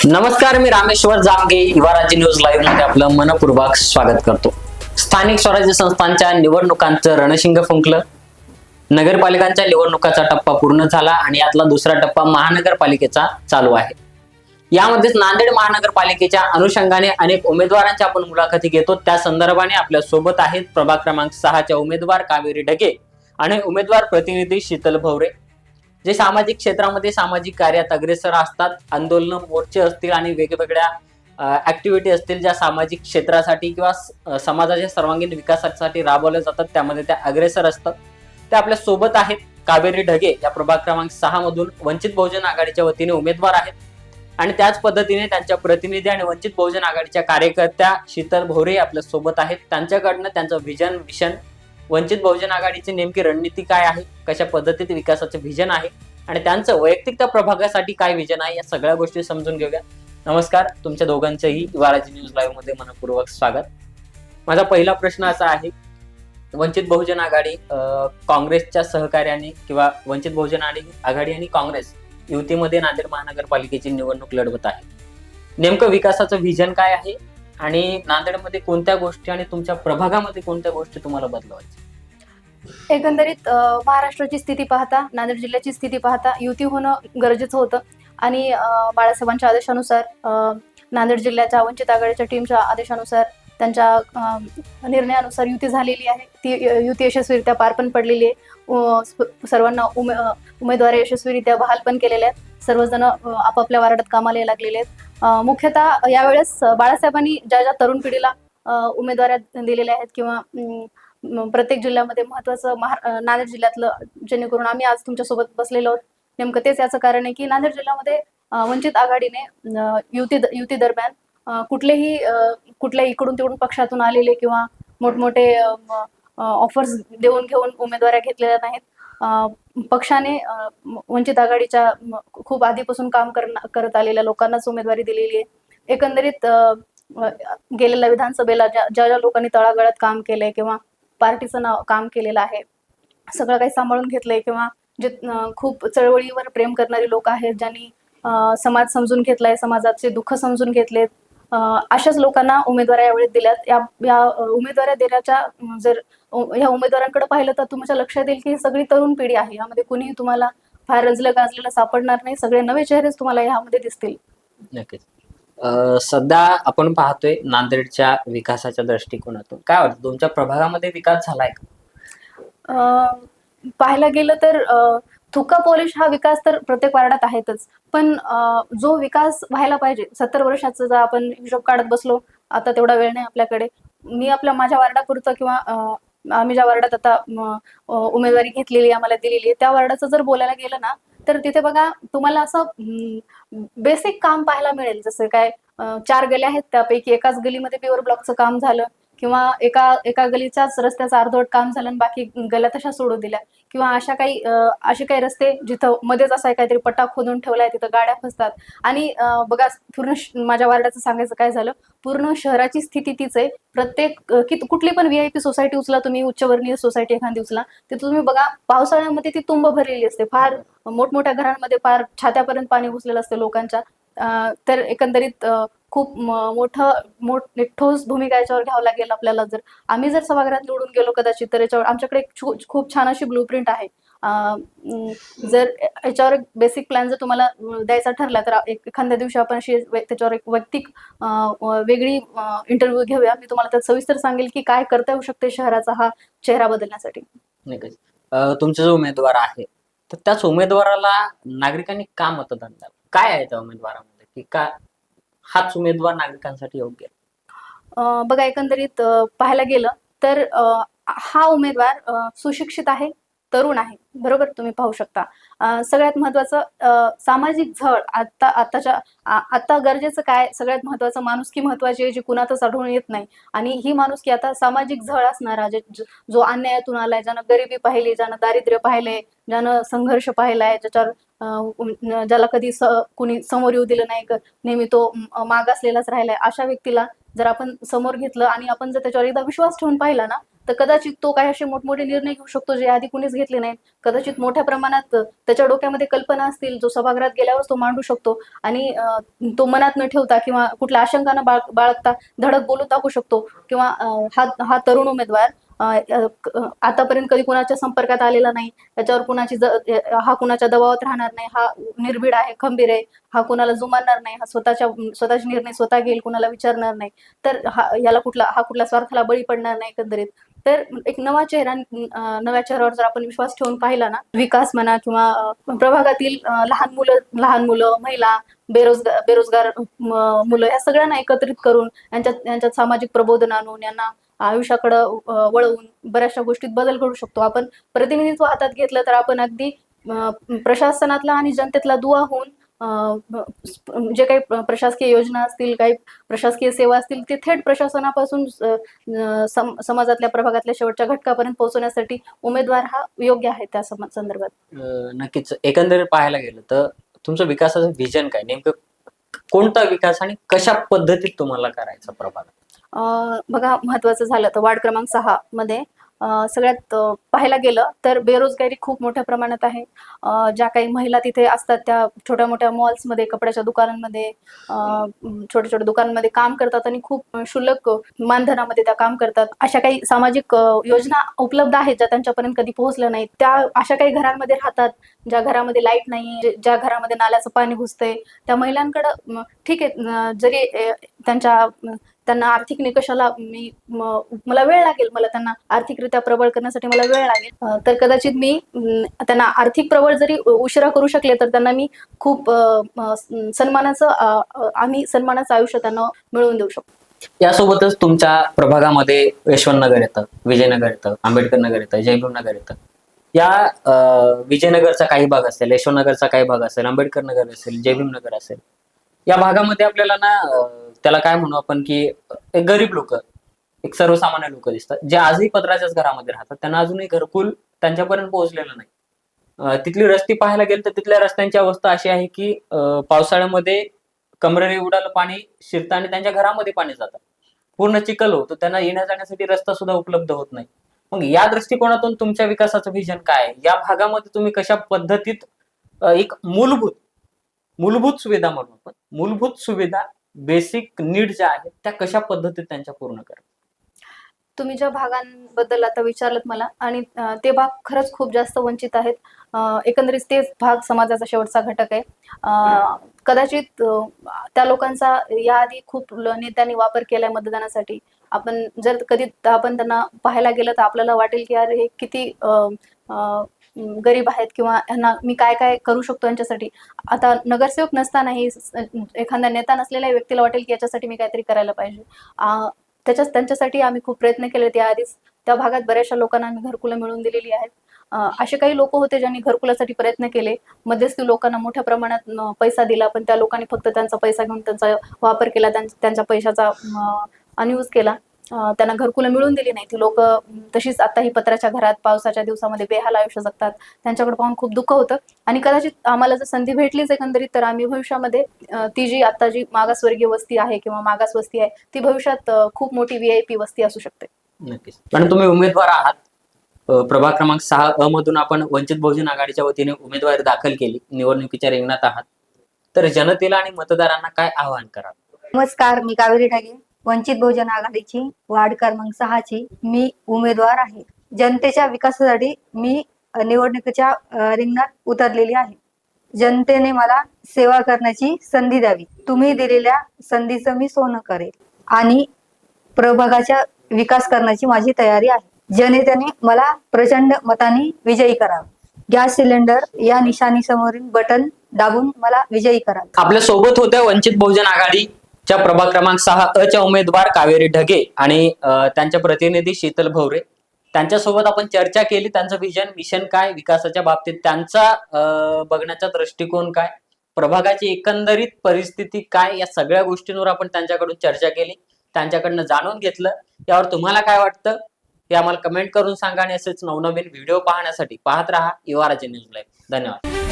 नमस्कार, मी रामेश्वर जामगे युवा राज्य न्यूज लाईव्ह मध्ये आपलं मनपूर्वक स्वागत करतो. स्थानिक स्वराज्य संस्थांच्या निवडणुकांचं रणशिंग फुंकलं. नगरपालिकांच्या निवडणुकाचा टप्पा पूर्ण झाला आणि यातला दुसरा टप्पा महानगरपालिकेचा चालू आहे. यामध्येच नांदेड महानगरपालिकेच्या अनुषंगाने अनेक उमेदवारांच्या आपण मुलाखती घेतो. त्या संदर्भाने आपल्या सोबत आहेत प्रभाग क्रमांक 6च्या उमेदवार कावेरी ढगे आणि उमेदवार प्रतिनिधी शीतल भवरे, जे सामाजिक क्षेत्रामध्ये सामाजिक कार्यात अग्रेसर असतात. आंदोलन, मोर्चे असतील आणि वेगवेगळ्या ऍक्टिव्हिटी असतील ज्या सामाजिक क्षेत्रासाठी किंवा समाजाच्या सर्वांगीण विकासासाठी राबवल्या जातात, त्यामध्ये त्या अग्रेसर असतात. ते आपल्या सोबत आहेत. कावेरी ढगे या प्रभाग क्रमांक 6 मधून वंचित बहुजन आघाडीच्या वतीने उमेदवार आहेत आणि त्याच पद्धतीने त्यांच्या प्रतिनिधी आणि वंचित बहुजन आघाडीच्या कार्यकर्त्या शीतल भोरे आपल्या सोबत आहेत. त्यांच्याकडनं त्यांचं विजन विशन, वंचित बहुजन आघाडीची नेमकी रणनीती काय आहे, कशा पद्धतीत विकासाचं विजन आहे आणि त्यांचं वैयक्तिक त्या प्रभागासाठी काय विजन आहे, या सगळ्या गोष्टी समजून घेऊया. नमस्कार, तुमच्या दोघांचंही युवा राज्य न्यूज लाईव्ह मध्ये मनपूर्वक स्वागत. माझा पहिला प्रश्न असा आहे, वंचित बहुजन आघाडी काँग्रेसच्या सहकार्याने किंवा वंचित बहुजन आघाडी आणि काँग्रेस युतीमध्ये नांदेड महानगरपालिकेची निवडणूक लढवत आहे. नेमकं विकासाचं विजन काय आहे आणि नांदेडमध्ये कोणत्या गोष्टी आणि तुमच्या प्रभागामध्ये कोणत्या गोष्टी तुम्हाला बदलवायच्या? एकंदरीत महाराष्ट्राची स्थिती पाहता, नांदेड जिल्ह्याची स्थिती पाहता युती होणं गरजेचं होतं आणि बाळासाहेबांच्या आदेशानुसार, नांदेड जिल्ह्याच्या वंचित आघाडीच्या टीमच्या आदेशानुसार, त्यांच्या निर्णयानुसार युती झालेली आहे. ती युती यशस्वीरित्या पार पण पडलेली आहे. सर्वांना उमेदवार यशस्वीरित्या बहाल पण केलेले आहेत. सर्वजण आपापल्या वार्डात कामाला लागलेले आहेत. मुख्यतः यावेळेस बाळासाहेबांनी ज्या तरुण पिढीला उमेदवाऱ्या दिलेल्या आहेत किंवा प्रत्येक जिल्ह्यामध्ये महत्वाचं नांदेड जिल्ह्यातलं, जेणेकरून आम्ही आज तुमच्यासोबत बसलेलो आहोत, नेमकं तेच याचं कारण आहे की नांदेड जिल्ह्यामध्ये वंचित आघाडीने युती दरम्यान कुठल्याही इकडून तिकडून पक्षातून आलेले किंवा मोठमोठे ऑफर्स देऊन घेऊन उमेदवाऱ्या घेतलेल्या नाहीत. पक्षाने वंचित आघाडीच्या खूप आधीपासून काम करत आलेल्या लोकांनाच उमेदवारी दिलेली आहे. एकंदरीत गेलेल्या विधानसभेला ज्या लोकांनी तळागाळात काम केलंय किंवा पार्टीचं नाव काम केलेलं आहे, सगळं काही सांभाळून घेतलंय किंवा जे खूप चळवळीवर प्रेम करणारी लोक आहेत, ज्यांनी समाज समजून घेतलाय, समाजाचे दुःख समजून घेतलेत, अशाच लोकांना उमेदवाऱ्या यावेळी दिल्यात. या उमेदवाऱ्या देण्याच्या जर या उमेदवारांकडे पाहिलं तर तुमच्या लक्षात येईल की सगळी तरुण पिढी आहे. यामध्ये कुणीही तुम्हाला फार रंजलं गाजलेलं सापडणार नाही. सगळे नवे चेहरेच तुम्हाला यामध्ये दिसतील. नक्कीच. सध्या आपण पाहतोय नांदेडच्या विकासाच्या दृष्टिकोनातून काय वाटतं, तुमच्या प्रभागामध्ये विकास झालाय का? पाहायला गेलं तर थुका पॉलिश हा विकास तर प्रत्येक वार्डात आहेतच, पण जो विकास व्हायला पाहिजे, 70 वर्षाचा जर आपण हिशोब काढत बसलो, आता तेवढा वेळ नाही आपल्याकडे. मी माझ्या वार्डापुरतं किंवा आम्ही ज्या वार्डात आता उमेदवारी घेतलेली, आम्हाला दिलेली आहे, त्या वार्डाचं जर बोलायला गेलं ना, तर तिथे बघा तुम्हाला असं बेसिक काम पाहायला मिळेल. जसं काय 4 गल्या आहेत, त्यापैकी एकाच गलीमध्ये पेवर ब्लॉकचं काम झालं किंवा एका गलीच्याच रस्त्याचं अर्धवट काम झालं आणि बाकी गल्या तशा सोडून दिल्या, किंवा असे काही रस्ते जिथं मध्येच असा काहीतरी पट्टा खोदून ठेवलाय, तिथं गाड्या फसतात. आणि बघा, पूर्ण माझ्या वार्डाचं सांगायचं काय झालं, पूर्ण शहराची स्थिती तीच आहे. कुठली पण VIP सोसायटी उचला तुम्ही, उच्चवर्णीय सोसायटी एखादी उचला, तिथे तुम्ही बघा पावसाळ्यामध्ये ती तुंब भरलेली असते. फार मोठमोठ्या घरांमध्ये फार छात्यापर्यंत पाणी घुसलेलं असतं लोकांच्या. तर एकंदरीत खूप एक ठोस भूमिका याच्यावर घ्यावं लागेल आपल्याला. आम्ही जर सभागृहात निवडून गेलो कदाचित, तर याच्यावर आमच्याकडे खूप छान अशी ब्लूप्रिंट आहे. जर याच्यावर बेसिक प्लॅन जर तुम्हाला द्यायचा ठरला, तर एखाद्या दिवशी आपण त्याच्यावर एक वैयक्तिक वेगळी इंटरव्ह्यू घेऊया. मी तुम्हाला त्यात सविस्तर सांगेल की काय करता येऊ शकते शहराचा हा चेहरा बदलण्यासाठी. नक्कीच. तुमचा जो उमेदवार आहे, तर त्याच उमेदवाराला नागरिकांनी का मतदान द्यावं? काय आहे त्या उमेदवारामध्ये की का हाच उमेदवार नागरिकांसाठी योग्य आहे? बघा, एकंदरीत पाहायला गेलं तर हा उमेदवार सुशिक्षित आहे, तरुण आहे, बरोबर. तुम्ही पाहू शकता. सगळ्यात महत्वाचं सामाजिक झळ आता गरजेचं काय, सगळ्यात महत्वाचं माणुसकी महत्वाची आहे, जी कुणातच आढळून येत नाही. आणि ही माणुसकी आता सामाजिक झळ असणारा, जो अन्यायातून आलाय, ज्यानं गरिबी पाहिली, ज्यानं दारिद्र्य पाहिलंय, ज्यानं संघर्ष पाहिलाय, ज्याला कधी कुणी समोर येऊ दिलं नाही, नेहमी तो मागासलेलाच राहिलाय, अशा व्यक्तीला जर आपण समोर घेतलं आणि आपण जर त्याच्यावर एकदा विश्वास ठेवून पाहिला ना, तर कदाचित तो काही असे मोठमोठे निर्णय घेऊ शकतो जे आधी कुणीच घेतले नाहीत. कदाचित मोठ्या प्रमाणात त्याच्या डोक्यामध्ये कल्पना असतील, जो सभागृहात गेल्यावर तो मांडू शकतो आणि तो मनात न ठेवता किंवा कुठल्या आशंका न बाळगता धडक बोलून टाकू शकतो. किंवा हा तरुण उमेदवार आतापर्यंत कधी कुणाच्या संपर्कात आलेला नाही, त्याच्यावर हा कुणाच्या दबावात राहणार नाही, हा निर्भीड आहे, खंबीर आहे, हा कुणाला जुमानणार नाही, हा स्वतःचे निर्णय स्वतः घेईल, कुणाला विचारणार नाही, तर हा कुठल्या स्वार्थाला बळी पडणार नाही एकंदरीत. तर एक नवा चेहरा, नव्या चेहऱ्यावर जर आपण विश्वास ठेवून पाहिला ना, विकास म्हणा किंवा प्रभागातील लहान मुलं, महिला, बेरोजगार मुलं, या सगळ्यांना एकत्रित करून यांच्यात सामाजिक प्रबोधन आणून यांना आयुष्याकडे वळवून बऱ्याचशा गोष्टीत बदल करू शकतो. आपण प्रतिनिधित्व हातात घेतलं तर आपण अगदी प्रशासनातला आणि जनतेतला दुवा होऊन जे काही प्रशासकीय योजना असतील, काही प्रशासकीय सेवा असतील, ते थेट प्रशासनापासून समाजातल्या प्रभागातल्या शेवटच्या घटकापर्यंत पोहोचवण्यासाठी उमेदवार हा योग्य आहे त्या संदर्भात. नक्कीच. एकंदरीत पाहायला गेलं तर तुमचं विकासाचं व्हिजन काय, नेमकं कोणता विकास आणि कशा पद्धतीत तुम्हाला करायचा प्रभागात? बघा, महत्वाचं झालं तर वार्ड क्रमांक 6 मध्ये सगळ्यात पाहायला गेलं तर बेरोजगारी खूप मोठ्या प्रमाणात आहे. ज्या काही महिला तिथे असतात त्या छोट्या मोठ्या मॉल्समध्ये, कपड्याच्या दुकानांमध्ये, छोट्या छोट्या दुकानांमध्ये काम करतात आणि खूप क्षुल्लक मानधनामध्ये त्या काम करतात. अशा काही सामाजिक योजना उपलब्ध आहेत ज्या त्यांच्यापर्यंत कधी पोहोचल्या नाहीत. त्या अशा काही घरांमध्ये राहतात ज्या घरामध्ये लाईट नाही, ज्या घरामध्ये नाल्याचं पाणी घुसतंय. त्या महिलांकडं ठीक आहे, जरी त्यांना आर्थिक निकषाला मला वेळ लागेल, मला त्यांना आर्थिकरित्या प्रबळ करण्यासाठी मला वेळ लागेल, तर कदाचित मी त्यांना आर्थिक प्रबळ जरी उशिरा करू शकले तर त्यांना मी खूप सन्मानाचं आयुष्य त्यांना मिळवून देऊ शकतो. यासोबतच तुमच्या प्रभागामध्ये यशवंतनगर येतं, विजयनगर येतं, आंबेडकर नगर येतं, जयभीम नगर येतं. या विजयनगरचा काही भाग असेल, यशवंतनगरचा काही भाग असेल, आंबेडकर नगर असेल, जयभीम नगर असेल, या भागामध्ये आपल्याला ना त्याला काय म्हणू आपण की एक गरीब लोक, एक सर्वसामान्य लोक दिसतात, जे आजही पत्र्याच्याच घरामध्ये राहतात. त्यांना अजूनही घरकुल त्यांच्यापर्यंत पोहोचलेलं नाही. तिथली रस्ती पाहायला गेलं तर तिथल्या रस्त्यांची अवस्था अशी आहे की पावसाळ्यामध्ये कमरेने एवढं पाणी शिरतं आणि त्यांच्या घरामध्ये पाणी जातं, पूर्ण चिखल होतं, त्यांना येण्या जाण्यासाठी रस्ता सुद्धा उपलब्ध होत नाही. मग या दृष्टिकोनातून तुमच्या विकासाचं व्हिजन काय आहे? या भागामध्ये तुम्ही कशा पद्धतीत एक मूलभूत सुविधा म्हणून आपण मूलभूत सुविधा, बेसिक नीड ज्या आहेत त्या कशा पद्धतीत त्यांच्या पूर्ण करा? तुम्ही ज्या भागांबद्दल आता विचारलं मला, आणि ते भाग खरंच खूप जास्त वंचित आहेत. एकंदरीत तेच भाग समाजाचा शेवटचा घटक आहे. कदाचित त्या लोकांचा याआधी खूप नेत्यांनी वापर केलाय मतदानासाठी. जर कधी आपण त्यांना पाहायला गेलं तर आपल्याला वाटेल की अरे हे किती गरीब आहेत किंवा ह्यांना मी काय काय करू शकतो यांच्यासाठी. आता नगरसेवक नसतानाही एखादा नेता नसलेल्या व्यक्तीला वाटेल की याच्यासाठी मी काहीतरी करायला पाहिजे. त्यांच्यासाठी आम्ही खूप प्रयत्न केले. त्याआधीच त्या भागात बऱ्याचशा लोकांना आम्ही घरकुलं मिळवून दिलेली आहेत. असे काही लोक होते ज्यांनी घरकुलासाठी प्रयत्न केले. मध्यस्थी लोकांना मोठ्या प्रमाणात पैसा दिला, पण त्या लोकांनी फक्त त्यांचा पैसा घेऊन त्यांचा वापर केला, त्यांच्या पैशाचा अनयूज केला. त्यांना घरकुलं मिळून दिली नाही. ती लोक तशीच आताही पत्र्याच्या घरात पावसाच्या दिवसामध्ये बेहाल आयुष्य जगतात. त्यांच्याकडे पाहून खूप दुःख होतं. आणि कदाचित आम्हाला जर संधी भेटलीच एकंदरीत तर आम्ही भविष्यामध्ये आता जी मागासवर्गीय वस्ती आहे किंवा मागास वस्ती आहे ती भविष्यात खूप मोठी VIP वस्ती असू शकते. नक्कीच. पण तुम्ही उमेदवार आहात. प्रभाग क्रमांक 6 अ मधून आपण वंचित बहुजन आघाडीच्या वतीने उमेदवारी दाखल केली, निवडणुकीच्या रिंगणात आहात. तर जनतेला आणि मतदारांना काय आवाहन कराल? नमस्कार, मी कावेरी ढगे, वंचित बहुजन आघाडीची वार्ड क्रमांक 6 ची मी उमेदवार आहे. जनतेच्या विकासासाठी मी निवडणुकीच्या रिंगणात उतरलेली आहे. जनतेने मला सेवा करण्याची संधी द्यावी. तुम्ही दिलेल्या संधीचं मी सोनं करेल आणि प्रभागाचा विकास करण्याची माझी तयारी आहे. जनतेने मला प्रचंड मताने विजयी करावे. गॅस सिलेंडर या निशाणी समोरील बटन दाबून मला विजयी करावे. आपल्या सोबत होत्या वंचित बहुजन आघाडीच्या प्रभाग क्रमांक 6 अ च्या उमेदवार कावेरी ढगे आणि त्यांच्या प्रतिनिधी शीतल भवरे. त्यांच्यासोबत आपण चर्चा केली. त्यांचं मिशन काय, विकासाच्या बाबतीत त्यांचा बघण्याचा दृष्टिकोन काय, प्रभागाची एकंदरीत परिस्थिती काय, या सगळ्या गोष्टींवर आपण त्यांच्याकडून चर्चा केली, त्यांच्याकडनं जाणून घेतलं. यावर तुम्हाला काय वाटतं हे आम्हाला कमेंट करून सांगा आणि असेच नवनवीन व्हिडिओ पाहण्यासाठी पाहत राहा युवा राज्य न्यूज लाईव्ह. धन्यवाद.